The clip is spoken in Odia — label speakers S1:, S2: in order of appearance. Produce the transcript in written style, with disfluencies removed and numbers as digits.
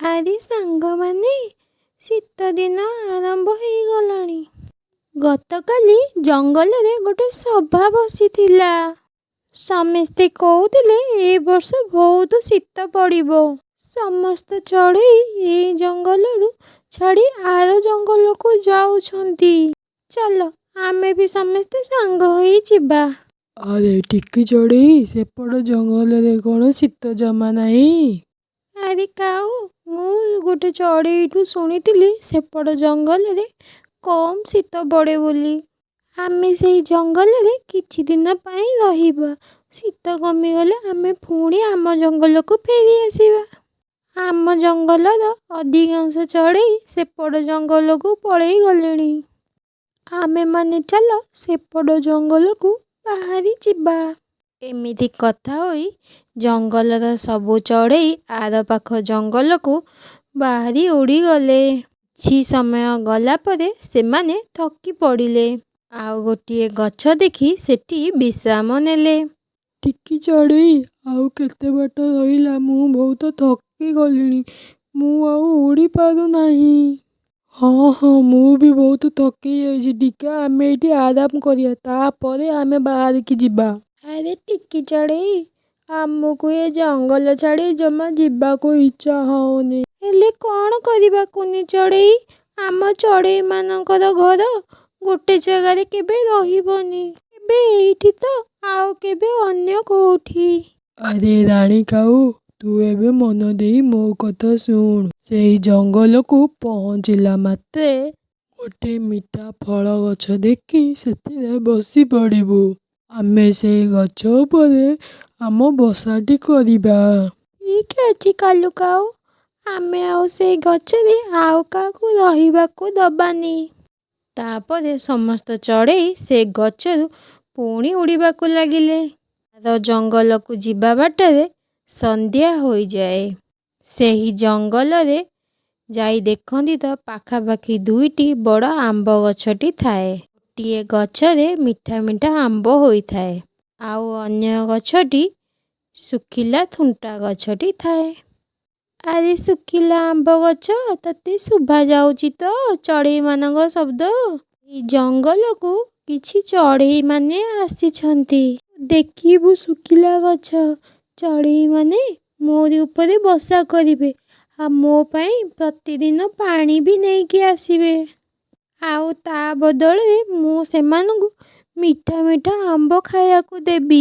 S1: ଆରେ ସାଙ୍ଗମାନେ, ଶୀତ ଦିନ ଆରମ୍ଭ ହେଇଗଲାଣି। ଗତକାଲି ଜଙ୍ଗଲରେ ଗୋଟେ ସଭା ବସିଥିଲା। ସମସ୍ତେ କହୁଥିଲେ ଏ ବର୍ଷ ବହୁତ ଶୀତ ପଡ଼ିବ। ସମସ୍ତ ଚଢ଼େଇ ଏଇ ଜଙ୍ଗଲରୁ ଛାଡ଼ି ଆର ଜଙ୍ଗଲକୁ ଯାଉଛନ୍ତି। ଚାଲ ଆମେ ବି ସମସ୍ତେ ସାଙ୍ଗ ହୋଇ ଯିବା।
S2: ଆରେ ଟିକି ଚଢ଼େଇ, ସେପଟ ଜଙ୍ଗଲରେ କ'ଣ ଶୀତ ଜମା ନାହିଁ?
S1: ଆରେ କାଉ, ମୁଁ ଗୋଟେ ଚଢ଼େଇଠୁ ଶୁଣିଥିଲି ସେପଟ ଜଙ୍ଗଲରେ କମ୍ ଶୀତ ପଡ଼େ ବୋଲି। ଆମେ ସେଇ ଜଙ୍ଗଲରେ କିଛି ଦିନ ପାଇଁ ରହିବା। ଶୀତ କମିଗଲେ ଆମେ ପୁଣି ଆମ ଜଙ୍ଗଲକୁ ଫେରି ଆସିବା। ଆମ ଜଙ୍ଗଲର ଅଧିକାଂଶ ଚଢ଼େଇ ସେପଟ ଜଙ୍ଗଲକୁ ପଳେଇ ଗଲେଣି। ଆମେମାନେ ଚାଲ ସେପଟ ଜଙ୍ଗଲକୁ ବାହାରି ଯିବା। ଏମିତି କଥା ହୋଇ ଜଙ୍ଗଲର ସବୁ ଚଢ଼େଇ ଆର ପାଖ ଜଙ୍ଗଲକୁ ବାହାରି ଉଡ଼ିଗଲେ। କିଛି ସମୟ ଗଲା ପରେ ସେମାନେ ଥକି ପଡ଼ିଲେ। ଆଉ ଗୋଟିଏ ଗଛ ଦେଖି ସେଠି ବିଶ୍ରାମ ନେଲେ।
S2: ଟିକି ଚଢ଼େଇ, ଆଉ କେତେ ବାଟ ରହିଲା? ମୁଁ ବହୁତ ଥକି ଗଲିଣି। ମୁଁ ଆଉ ଉଡ଼ି ପାରୁନାହିଁ। ହଁ, ମୁଁ ବି ବହୁତ ଥକି ଯାଇଛି। ଟିକେ ଆମେ ଏଇଠି ଆରାମ କରିବା, ତାପରେ ଆମେ ବାହାରିକି ଯିବା।
S1: ଆରେ ଟିକି ଚଢ଼େଇ, ଆମକୁ ଏ ଜଙ୍ଗଲ ଛାଡ଼ି ଜମା ଯିବାକୁ ଇଚ୍ଛା ହଉନି। ହେଲେ କ'ଣ କରିବା କୁନି ଚଢ଼େଇ? ଆମ ଚଢ଼େଇମାନଙ୍କର ଘର ଗୋଟେ ଜାଗାରେ କେବେ ରହିବନି। କେବେ ଏଇଠି ତ ଆଉ କେବେ ଅନ୍ୟ କୋଉଠି।
S2: ଆରେ ରାଣୀ କାଉ, ତୁ ଏବେ ମନ ଦେଇ ମୋ କଥା ଶୁଣୁ। ସେଇ ଜଙ୍ଗଲକୁ ପହଞ୍ଚିଲା ମାତ୍ରେ ଗୋଟେ ମିଠା ଫଳ ଗଛ ଦେଖି ସେଥିରେ ବସି ପଡ଼ିବୁ। ଆମେ ସେଇ ଗଛ ଉପରେ ଆମ ବସାଟି କରିବା।
S1: ଠିକ୍ ଅଛି କାଲୁ କାଉ, ଆମେ ଆଉ ସେଇ ଗଛରେ ଆଉ କାହାକୁ ରହିବାକୁ ଦବାନି। ତାପରେ ସମସ୍ତ ଚଢ଼େଇ ସେ ଗଛରୁ ପୁଣି ଉଡ଼ିବାକୁ ଲାଗିଲେ। ତାର ଜଙ୍ଗଲକୁ ଯିବା ବାଟରେ ସନ୍ଧ୍ୟା ହୋଇଯାଏ। ସେହି ଜଙ୍ଗଲରେ ଯାଇ ଦେଖନ୍ତି ତ ପାଖାପାଖି ଦୁଇଟି ବଡ଼ ଆମ୍ବ ଗଛଟି ଥାଏ। ଗୋଟିଏ ଗଛରେ ମିଠା ମିଠା ଆମ୍ବ ହୋଇଥାଏ, ଆଉ ଅନ୍ୟ ଗଛଟି ଶୁଖିଲା ଥୁଣ୍ଟା ଗଛଟି ଥାଏ। ଆରେ ଶୁଖିଲା ଆମ୍ବ ଗଛ, ତତେ ଶୁଭା ଯାଉଛି ତ ଚଢ଼େଇମାନଙ୍କ ଶବ୍ଦ? ଏଇ ଜଙ୍ଗଲକୁ କିଛି ଚଢ଼େଇମାନେ ଆସିଛନ୍ତି। ଦେଖିବୁ ଶୁଖିଲା ଗଛ, ଚଢ଼େଇମାନେ ମୋରି ଉପରେ ବସା କରିବେ ଆଉ ମୋ ପାଇଁ ପ୍ରତିଦିନ ପାଣି ବି ନେଇକି ଆସିବେ। ଆଉ ତା ବଦଳରେ ମୁଁ ସେମାନଙ୍କୁ ମିଠା ମିଠା ଆମ୍ବ ଖାଇବାକୁ ଦେବି।